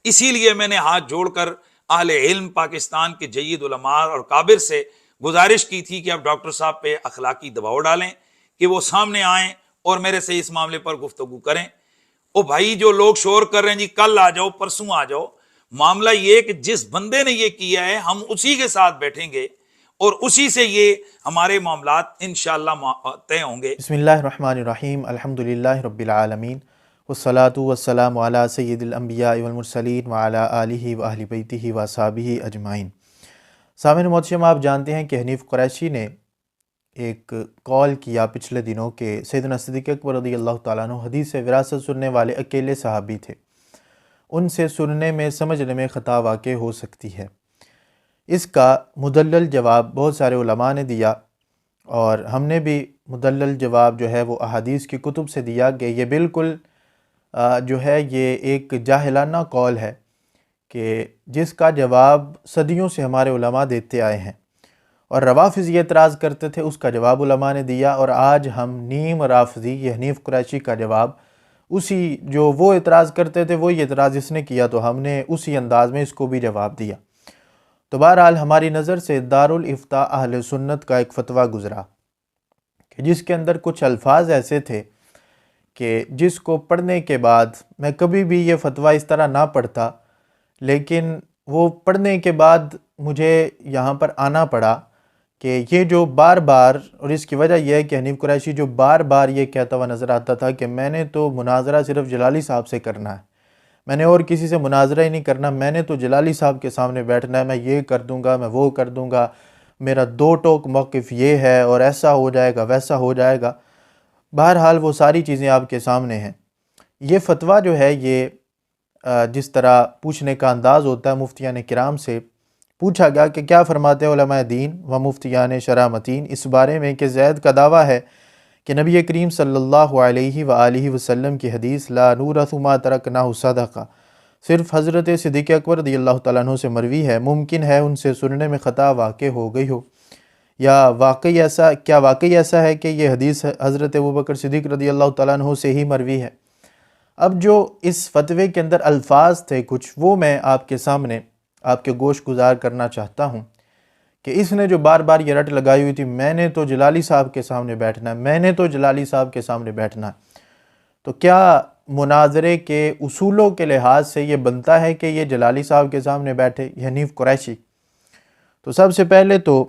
اسی لیے میں نے ہاتھ جوڑ کر اہل علم پاکستان کے جید علماء اور کابر سے گزارش کی تھی کہ آپ ڈاکٹر صاحب پہ اخلاقی دباؤ ڈالیں کہ وہ سامنے آئیں اور میرے سے اس معاملے پر گفتگو کریں۔ او بھائی، جو لوگ شور کر رہے ہیں جی کل آ جاؤ پرسوں آ جاؤ، معاملہ یہ کہ جس بندے نے یہ کیا ہے ہم اسی کے ساتھ بیٹھیں گے اور اسی سے یہ ہمارے معاملات انشاءاللہ طے ہوں گے۔ بسم اللہ الرحمن الرحیم، الحمدللہ رب العالمین، والصلاة والسلام علی سید الانبیاء والمرسلین وعلی آلہ واہل بیتہ واصحابہ اجمعین۔ سامعین محترم، آپ جانتے ہیں کہ حنیف قریشی نے ایک کال کیا پچھلے دنوں کہ سیدنا صدیق اکبر رضی اللہ تعالیٰ عنہ حدیث وراثت سننے والے اکیلے صحابی تھے، ان سے سننے میں سمجھنے میں خطا واقع ہو سکتی ہے۔ اس کا مدلل جواب بہت سارے علماء نے دیا، اور ہم نے بھی مدلل جواب جو ہے وہ احادیث کی کتب سے دیا کہ یہ بالکل جو ہے یہ ایک جاہلانہ قول ہے کہ جس کا جواب صدیوں سے ہمارے علماء دیتے آئے ہیں، اور روافض یہ اعتراض کرتے تھے، اس کا جواب علماء نے دیا، اور آج ہم نیم رافضی یہ حنیف قریشی کا جواب اسی جو وہ اعتراض کرتے تھے وہی اعتراض اس نے کیا تو ہم نے اسی انداز میں اس کو بھی جواب دیا۔ تو بہرحال ہماری نظر سے دارالافتاء اہل سنت کا ایک فتویٰ گزرا کہ جس کے اندر کچھ الفاظ ایسے تھے کہ جس کو پڑھنے کے بعد میں کبھی بھی یہ فتویٰ اس طرح نہ پڑھتا، لیکن وہ پڑھنے کے بعد مجھے یہاں پر آنا پڑا کہ یہ جو بار بار، اور اس کی وجہ یہ ہے کہ حنیف قریشی جو بار بار یہ کہتا ہوا نظر آتا تھا کہ میں نے تو مناظرہ صرف جلالی صاحب سے کرنا ہے، میں نے اور کسی سے مناظرہ ہی نہیں کرنا، میں نے تو جلالی صاحب کے سامنے بیٹھنا ہے، میں یہ کر دوں گا، میں وہ کر دوں گا، میرا دو ٹوک موقف یہ ہے اور ایسا ہو جائے گا ویسا ہو جائے گا۔ بہرحال وہ ساری چیزیں آپ کے سامنے ہیں۔ یہ فتویٰ جو ہے یہ جس طرح پوچھنے کا انداز ہوتا ہے، مفتیان کرام سے پوچھا گیا کہ کیا فرماتے ہیں علماء دین و مفتیان شرع متین اس بارے میں کہ زید کا دعویٰ ہے کہ نبی کریم صلی اللہ علیہ وآلہ وسلم کی حدیث لا نورث ما ترکناہ صدقہ صرف حضرت صدیق اکبر رضی اللہ تعالیٰ عنہ سے مروی ہے، ممکن ہے ان سے سننے میں خطا واقع ہو گئی ہو، یا واقعی ایسا ہے کہ یہ حدیث حضرت ابوبکر صدیق رضی اللہ تعالیٰ عنہ سے ہی مروی ہے۔ اب جو اس فتوے کے اندر الفاظ تھے کچھ، وہ میں آپ کے سامنے آپ کے گوش گزار کرنا چاہتا ہوں کہ اس نے جو بار بار یہ رٹ لگائی ہوئی تھی میں نے تو جلالی صاحب کے سامنے بیٹھنا ہے، میں نے تو جلالی صاحب کے سامنے بیٹھنا ہے، تو کیا مناظرے کے اصولوں کے لحاظ سے یہ بنتا ہے کہ یہ جلالی صاحب کے سامنے بیٹھے یہ حنیف قریشی؟ تو سب سے پہلے تو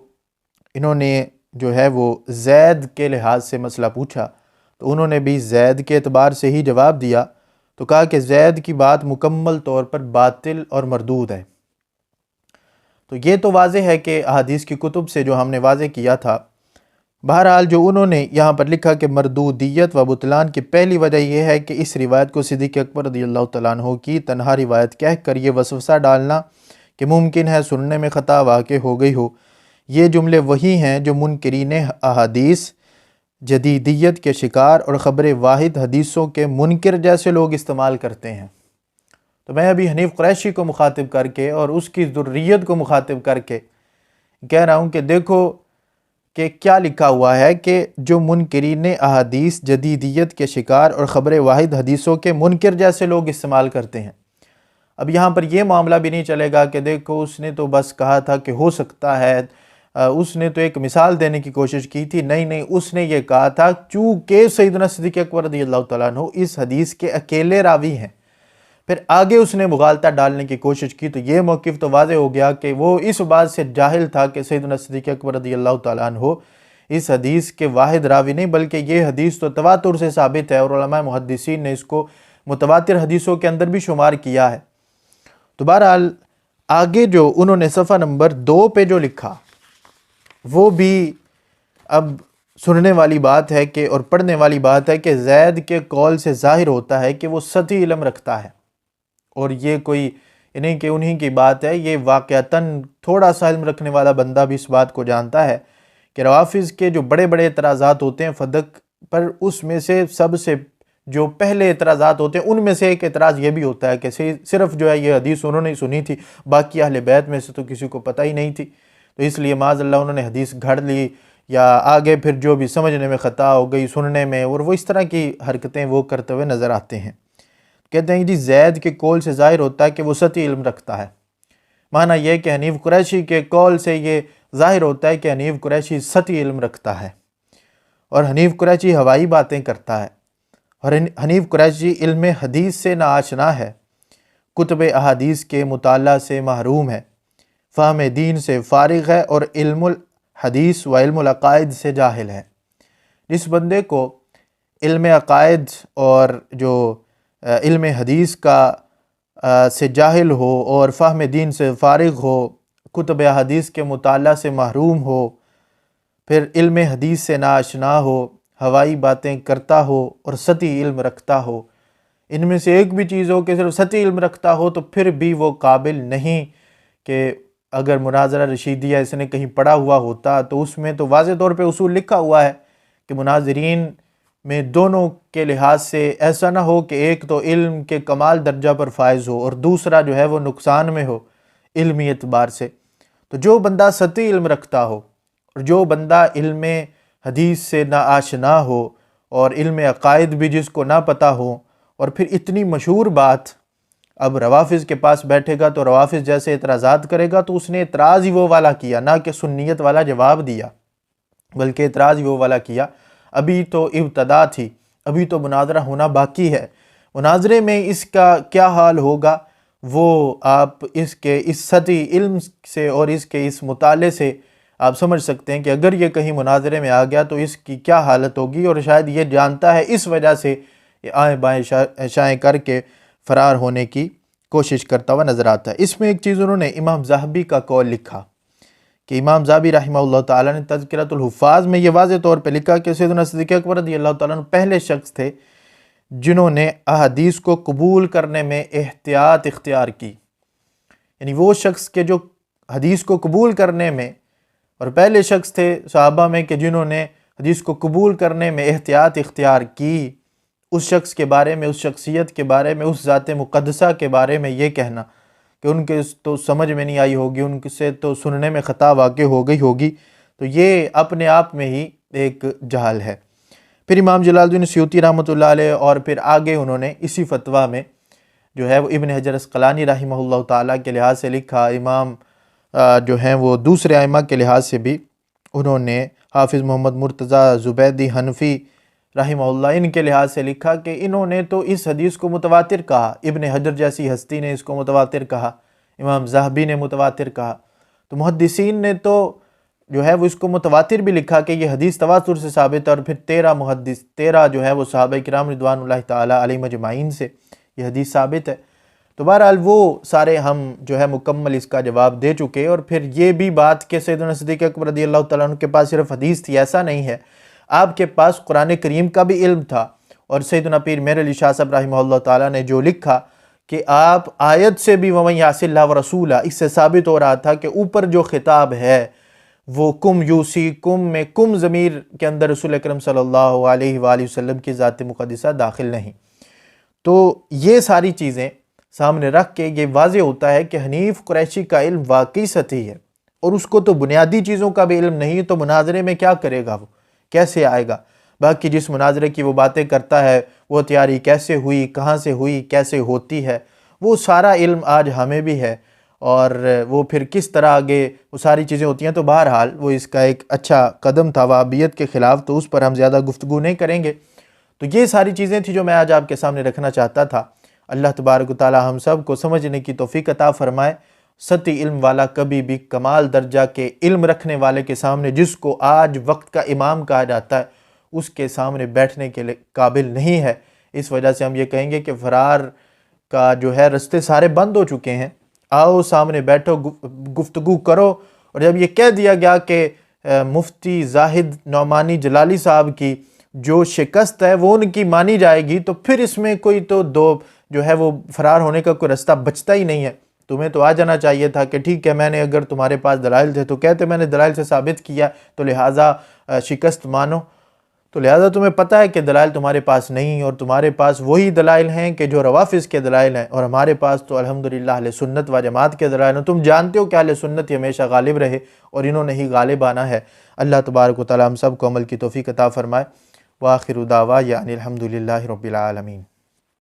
انہوں نے جو ہے وہ زید کے لحاظ سے مسئلہ پوچھا، تو انہوں نے بھی زید کے اعتبار سے ہی جواب دیا، تو کہا کہ زید کی بات مکمل طور پر باطل اور مردود ہے۔ تو یہ تو واضح ہے کہ احادیث کی کتب سے جو ہم نے واضح کیا تھا۔ بہرحال جو انہوں نے یہاں پر لکھا کہ مردودیت و بطلان کی پہلی وجہ یہ ہے کہ اس روایت کو صدیق اکبر رضی اللہ تعالیٰ عنہ کی تنہا روایت کہہ کر یہ وسوسہ ڈالنا کہ ممکن ہے سننے میں خطا واقع ہو گئی ہو، یہ جملے وہی ہیں جو منکرین احادیث جدیدیت کے شکار اور خبر واحد حدیثوں کے منکر جیسے لوگ استعمال کرتے ہیں۔ تو میں ابھی حنیف قریشی کو مخاطب کر کے اور اس کی ذریت کو مخاطب کر کے کہہ رہا ہوں کہ دیکھو کہ کیا لکھا ہوا ہے کہ جو منکرین احادیث جدیدیت کے شکار اور خبر واحد حدیثوں کے منکر جیسے لوگ استعمال کرتے ہیں۔ اب یہاں پر یہ معاملہ بھی نہیں چلے گا کہ دیکھو اس نے تو بس کہا تھا کہ ہو سکتا ہے، اس نے تو ایک مثال دینے کی کوشش کی تھی، نہیں، اس نے یہ کہا تھا چونکہ سیدنا صدیق اکبر رضی اللہ تعالیٰ عنہ اس حدیث کے اکیلے راوی ہیں، پھر آگے اس نے مغالطہ ڈالنے کی کوشش کی، تو یہ موقف تو واضح ہو گیا کہ وہ اس بات سے جاہل تھا کہ سیدنا صدیق اکبر رضی اللہ تعالیٰ عنہ اس حدیث کے واحد راوی نہیں، بلکہ یہ حدیث تو تواتر سے ثابت ہے اور علماء محدثین نے اس کو متواتر حدیثوں کے اندر بھی شمار کیا ہے۔ تو بہرحال آگے جو انہوں نے صفحہ نمبر 2 پہ جو لکھا وہ بھی اب سننے والی بات ہے کہ اور پڑھنے والی بات ہے کہ زید کے قول سے ظاہر ہوتا ہے کہ وہ سطحی علم رکھتا ہے، اور یہ کوئی نہیں کہ انہی کی بات ہے، یہ واقعتاً تھوڑا سا علم رکھنے والا بندہ بھی اس بات کو جانتا ہے کہ روافض کے جو بڑے بڑے اعتراضات ہوتے ہیں فدق پر، اس میں سے سب سے جو پہلے اعتراضات ہوتے ہیں ان میں سے ایک اعتراض یہ بھی ہوتا ہے کہ صرف جو ہے یہ حدیث انہوں نے سنی تھی، باقی اہل بیت میں سے تو کسی کو پتہ ہی نہیں تھی، تو اس لیے معاذ اللہ انہوں نے حدیث گھڑ لی، یا آگے پھر جو بھی سمجھنے میں خطا ہو گئی سننے میں، اور وہ اس طرح کی حرکتیں وہ کرتے ہوئے نظر آتے ہیں۔ کہتے ہیں جی زید کے قول سے ظاہر ہوتا ہے کہ وہ سطحی علم رکھتا ہے۔ معنی یہ کہ حنیف قریشی کے قول سے یہ ظاہر ہوتا ہے کہ حنیف قریشی سطحی علم رکھتا ہے، اور حنیف قریشی ہوائی باتیں کرتا ہے، اور حنیف قریشی علم حدیث سے ناآشنا ہے، کتب احادیث کے مطالعہ سے محروم ہے، فہم دین سے فارغ ہے، اور علم الحدیث و علم العقائد سے جاہل ہے۔ جس بندے کو علم عقائد اور جو علم حدیث کا سے جاہل ہو اور فہم دین سے فارغ ہو، کتب حدیث کے مطالعہ سے محروم ہو، پھر علم حدیث سے ناآشنا ہو، ہوائی باتیں کرتا ہو اور سطحی علم رکھتا ہو، ان میں سے ایک بھی چیز ہو کہ صرف سطحی علم رکھتا ہو، تو پھر بھی وہ قابل نہیں کہ اگر مناظرہ رشیدیہ اس نے کہیں پڑھا ہوا ہوتا تو اس میں تو واضح طور پہ اصول لکھا ہوا ہے کہ مناظرین میں دونوں کے لحاظ سے ایسا نہ ہو کہ ایک تو علم کے کمال درجہ پر فائز ہو اور دوسرا جو ہے وہ نقصان میں ہو علمی اعتبار سے۔ تو جو بندہ سطحی علم رکھتا ہو اور جو بندہ علم حدیث سے ناآشنا ہو اور علم عقائد بھی جس کو نہ پتہ ہو، اور پھر اتنی مشہور بات اب روافظ کے پاس بیٹھے گا تو روافظ جیسے اعتراضات کرے گا تو اس نے اعتراض ہی وہ والا کیا، نہ کہ سنیت والا جواب دیا، بلکہ اعتراض ہی وہ والا کیا۔ ابھی تو ابتدا تھی، ابھی تو مناظرہ ہونا باقی ہے، مناظرے میں اس کا کیا حال ہوگا وہ آپ اس کے اس سطحی علم سے اور اس کے اس مطالعے سے آپ سمجھ سکتے ہیں کہ اگر یہ کہیں مناظرے میں آ گیا تو اس کی کیا حالت ہوگی، اور شاید یہ جانتا ہے، اس وجہ سے آئیں بائیں شائیں کر کے فرار ہونے کی کوشش کرتا ہوا نظر آتا ہے۔ اس میں ایک چیز انہوں نے امام ذہبی کا قول لکھا کہ امام ذہبی رحمہ اللہ تعالیٰ نے تذکرۃ الحفاظ میں یہ واضح طور پہ لکھا کہ سیدنا صدیق اکبر رضی اللہ تعالیٰ عنہ پہلے شخص تھے جنہوں نے احادیث کو قبول کرنے میں احتیاط اختیار کی، یعنی وہ شخص کے جو حدیث کو قبول کرنے میں، اور پہلے شخص تھے صحابہ میں کہ جنہوں نے حدیث کو قبول کرنے میں احتیاط اختیار کی، اس شخص کے بارے میں، اس شخصیت کے بارے میں، اس ذات مقدسہ کے بارے میں یہ کہنا کہ ان کے تو سمجھ میں نہیں آئی ہوگی، ان سے تو سننے میں خطا واقع ہو گئی ہوگی، تو یہ اپنے آپ میں ہی ایک جہل ہے۔ پھر امام جلال الدین سیوطی رحمۃ اللہ علیہ اور پھر آگے انہوں نے اسی فتویٰ میں جو ہے وہ ابن حجر عسقلانی رحمہ اللہ تعالیٰ کے لحاظ سے لکھا، امام جو ہیں وہ دوسرے ائمہ کے لحاظ سے بھی انہوں نے حافظ محمد مرتضیٰ زبیدی حنفی رحمہ اللہ ان کے لحاظ سے لکھا کہ انہوں نے تو اس حدیث کو متواتر کہا، ابن حجر جیسی ہستی نے اس کو متواتر کہا، امام ذہبی نے متواتر کہا، تو محدثین نے تو جو ہے وہ اس کو متواتر بھی لکھا کہ یہ حدیث تواتر سے ثابت ہے، اور پھر 13 جو ہے وہ صحابہ کرام رضوان اللہ تعالیٰ علیہم اجمعین سے یہ حدیث ثابت ہے۔ تو بہرحال وہ سارے ہم جو ہے مکمل اس کا جواب دے چکے، اور پھر یہ بھی بات کہ سیدنا صدیق اکبر رضی اللہ تعالیٰ عنہ کے پاس صرف حدیث تھی ایسا نہیں ہے، آپ کے پاس قرآن کریم کا بھی علم تھا، اور سیدنا پیر میر علی شاہ صاحب رحمہ اللہ تعالیٰ نے جو لکھا کہ آپ آیت سے بھی وَمَن يَعْصِ اللَّهَ وَرَسُولَهُ اس سے ثابت ہو رہا تھا کہ اوپر جو خطاب ہے وہ کم یوصیکم میں کم ضمیر کے اندر رسول اکرم صلی اللہ علیہ وآلہ وسلم کی ذات مقدسہ داخل نہیں۔ تو یہ ساری چیزیں سامنے رکھ کے یہ واضح ہوتا ہے کہ حنیف قریشی کا علم واقعی سطحی ہے، اور اس کو تو بنیادی چیزوں کا بھی علم نہیں، تو مناظرے میں کیا کرے گا، وہ کیسے آئے گا؟ باقی جس مناظرے کی وہ باتیں کرتا ہے، وہ تیاری کیسے ہوئی، کہاں سے ہوئی، کیسے ہوتی ہے، وہ سارا علم آج ہمیں بھی ہے، اور وہ پھر کس طرح آگے وہ ساری چیزیں ہوتی ہیں۔ تو بہرحال وہ اس کا ایک اچھا قدم تھا وہابیت کے خلاف، تو اس پر ہم زیادہ گفتگو نہیں کریں گے۔ تو یہ ساری چیزیں تھیں جو میں آج آپ کے سامنے رکھنا چاہتا تھا۔ اللہ تبارک و تعالی ہم سب کو سمجھنے کی توفیق عطا فرمائے۔ سطحی علم والا کبھی بھی کمال درجہ کے علم رکھنے والے کے سامنے، جس کو آج وقت کا امام کہا جاتا ہے، اس کے سامنے بیٹھنے کے قابل نہیں ہے۔ اس وجہ سے ہم یہ کہیں گے کہ فرار کا جو ہے رستے سارے بند ہو چکے ہیں، آؤ سامنے بیٹھو، گفتگو کرو۔ اور جب یہ کہہ دیا گیا کہ مفتی زاہد نعمانی جلالی صاحب کی جو شکست ہے وہ ان کی مانی جائے گی، تو پھر اس میں کوئی تو جو ہے وہ فرار ہونے کا کوئی رستہ بچتا ہی نہیں ہے۔ تمہیں تو آ جانا چاہیے تھا کہ ٹھیک ہے، میں نے اگر تمہارے پاس دلائل تھے تو کہتے میں نے دلائل سے ثابت کیا، تو لہٰذا شکست مانو۔ تو لہٰذا تمہیں پتہ ہے کہ دلائل تمہارے پاس نہیں، اور تمہارے پاس وہی دلائل ہیں کہ جو روافظ کے دلائل ہیں، اور ہمارے پاس تو الحمدللہ اہل سنت و جماعت کے دلائل ہیں۔ تم جانتے ہو کہ اہل سنت ہمیشہ غالب رہے، اور انہوں نے ہی غالب آنا ہے۔ اللہ تبارک و تعالی ہم سب کو عمل کی توفیق عطا فرمائے۔ وآخر دعوانا الحمدللہ رب العالمین۔